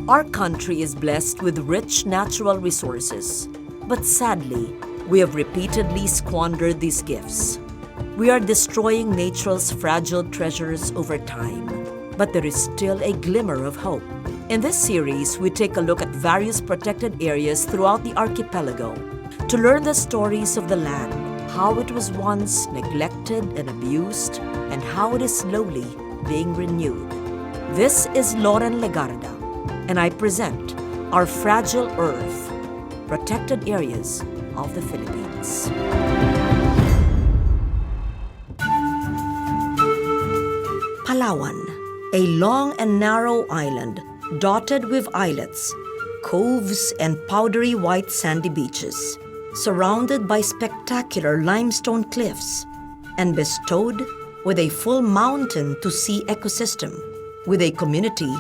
Our country is blessed with rich natural resources, but sadly, we have repeatedly squandered these gifts. We are destroying nature's fragile treasures over time, but there is still a glimmer of hope. In this series, we take a look at various protected areas throughout the archipelago to learn the stories of the land, how it was once neglected and abused, and how it is slowly being renewed. This is Lauren Legarda, and I present Our Fragile Earth, Protected Areas of the Philippines. Palawan, a long and narrow island dotted with islets, coves, and powdery white sandy beaches, surrounded by spectacular limestone cliffs, and bestowed with a full mountain-to-sea ecosystem, with a community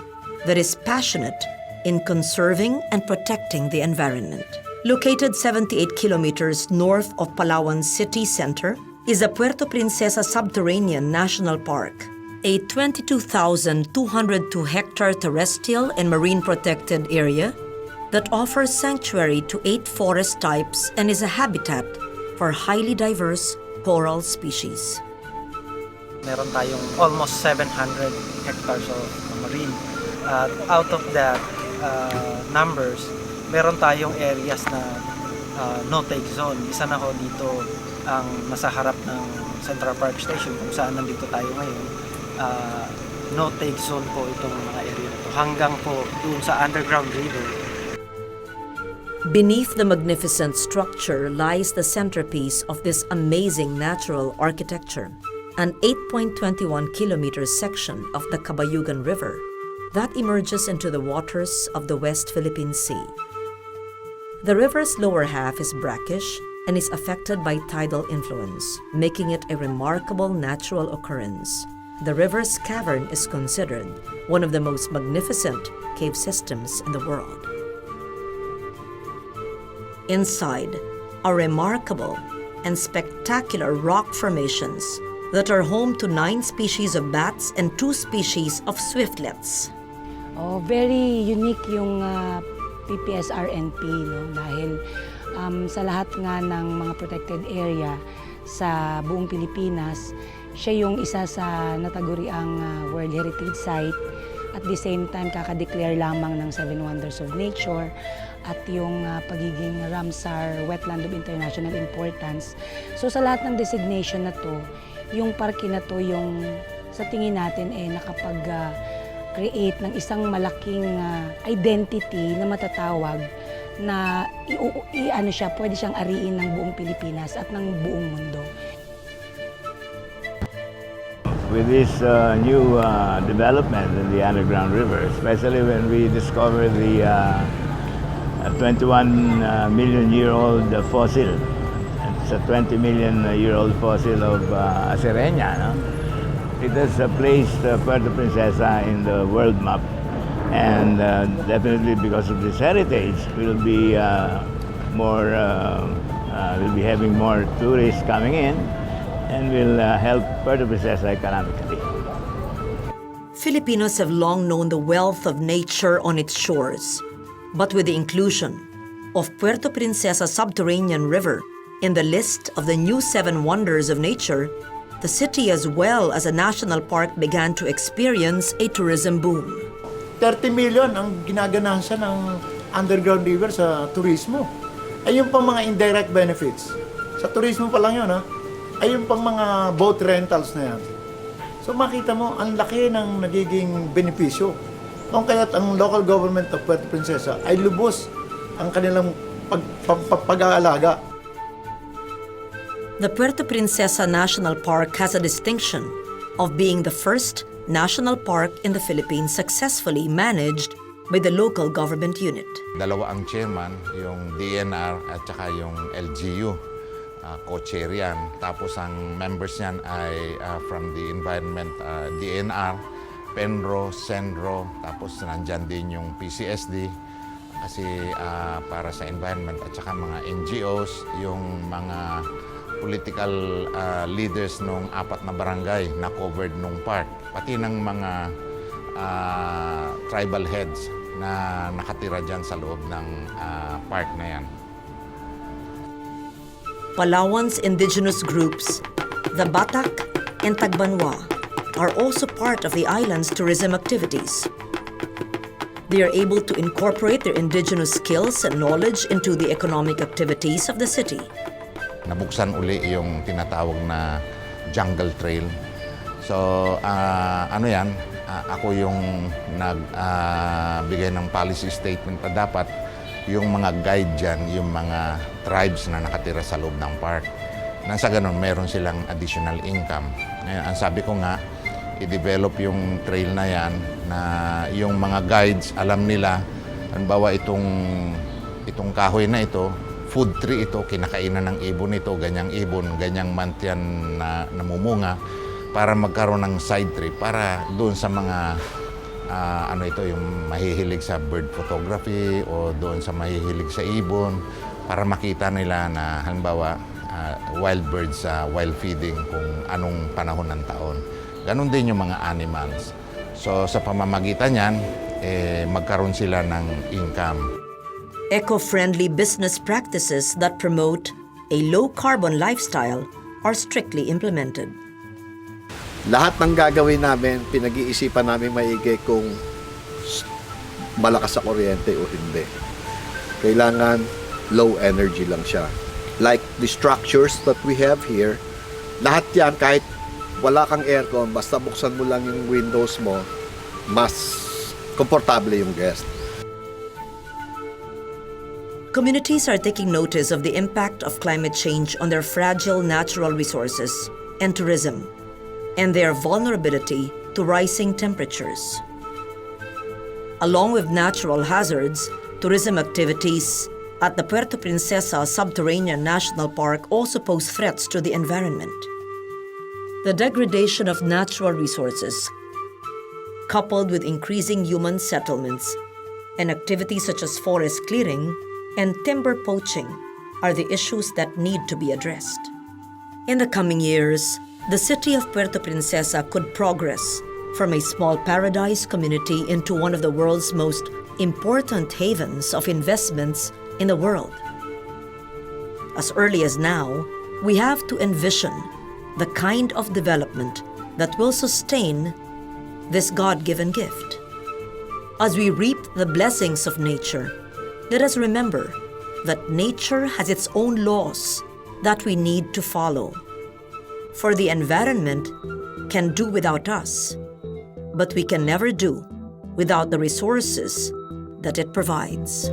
that is passionate in conserving and protecting the environment. Located 78 kilometers north of Palawan's city center is the Puerto Princesa Subterranean National Park, a 22,202-hectare terrestrial and marine protected area that offers sanctuary to 8 forest types and is a habitat for highly diverse coral species. Meron tayong almost 700 hectares of marine. Out of that numbers, meron tayong areas na no-take zone. Isa na ho dito ang nasa harap ng Central Park Station kung saan nandito tayo ngayon. No-take zone po itong mga area ito hanggang po doon sa underground river. Beneath the magnificent structure lies the centerpiece of this amazing natural architecture, an 8.21-kilometer section of the Cabayugan River that emerges into the waters of the West Philippine Sea. The river's lower half is brackish and is affected by tidal influence, making it a remarkable natural occurrence. The river's cavern is considered one of the most magnificent cave systems in the world. Inside are remarkable and spectacular rock formations that are home to 9 species of bats and 2 species of swiftlets. Oh, very unique yung PPSRNP, no? Dahil sa lahat nga ng mga protected area sa buong Pilipinas, siya yung isa sa nataguriang World Heritage Site. At the same time, kakadeclare lamang ng 7 Wonders of Nature at yung pagiging Ramsar Wetland of International Importance. So sa lahat ng designation na to, yung parke na to yung sa tingin natin nakapag-create ng isang malaking identity na matatawag na pwede siyang ariin ng buong Pilipinas at ng buong mundo. With this new development in the underground river, especially when we discover the 21-million-year-old fossil. It's a 20-million-year-old fossil of Acerenia. No? It has placed Puerto Princesa in the world map, and definitely because of this heritage, we'll be we'll be having more tourists coming in, and will help Puerto Princesa economically. Filipinos have long known the wealth of nature on its shores, but with the inclusion of Puerto Princesa Subterranean River in the list of the new 7 Wonders of Nature, the city as well as a national park began to experience a tourism boom. 30 million ang ginaganahan ng underground river sa turismo. Ayun pang mga indirect benefits. Sa turismo pa lang yun, ha? Ayun pang mga boat rentals na yan. So makita mo, ang laki ng nagiging benepisyo. Kung kaya't ang local government of Puerto Princesa ay lubos ang kanilang pag-aalaga. The Puerto Princesa National Park has a distinction of being the first national park in the Philippines successfully managed by the local government unit. Dalawa ang chairman, yung DNR at saka yung LGU. Co-chair yan. Tapos ang members niyan ay from the environment, DNR, Penro, Senro, tapos nandyan din yung PCSD kasi para sa environment at saka mga NGOs, yung mga political leaders nung 4 na barangay na covered nung park, pati ng mga tribal heads na nakatira dyan sa loob ng park na yan. Palawan's indigenous groups, the Batak and Tagbanwa, are also part of the island's tourism activities. They are able to incorporate their indigenous skills and knowledge into the economic activities of the city. Nabuksan uli yung tinatawag na jungle trail. So, ano yan, ako yung nagbigay ng policy statement na dapat yung mga guide dyan, yung mga tribes na nakatira sa loob ng park. Nang sa ganun, meron silang additional income. Ngayon, ang sabi ko nga, i-develop yung trail na yan na yung mga guides, alam nila, halimbawa itong kahoy na ito, food tree ito, kinakainan ng ibon ito, ganyang ibon, ganyang month yan na namumunga, para magkaroon ng side trip, para doon sa mga yung mahihilig sa bird photography o doon sa mahihilig sa ibon, para makita nila na halimbawa wild birds wild feeding kung anong panahon ng taon. Ganon din yung mga animals. So sa pamamagitan yan, magkaroon sila ng income. Eco-friendly business practices that promote a low-carbon lifestyle are strictly implemented. Lahat ng gagawin namin, pinag-iisipan namin maigi kung malakas sa kuryente o hindi. Kailangan low energy lang siya. Like the structures that we have here, lahat yan kahit wala kang aircon, basta buksan mo lang yung windows mo, mas komportable yung guest. Communities are taking notice of the impact of climate change on their fragile natural resources and tourism, and their vulnerability to rising temperatures. Along with natural hazards, tourism activities at the Puerto Princesa Subterranean National Park also pose threats to the environment. The degradation of natural resources, coupled with increasing human settlements and activities such as forest clearing and timber poaching, are the issues that need to be addressed. In the coming years, the city of Puerto Princesa could progress from a small paradise community into one of the world's most important havens of investments in the world. As early as now, we have to envision the kind of development that will sustain this God-given gift. As we reap the blessings of nature, let us remember that nature has its own laws that we need to follow. For the environment can do without us, but we can never do without the resources that it provides.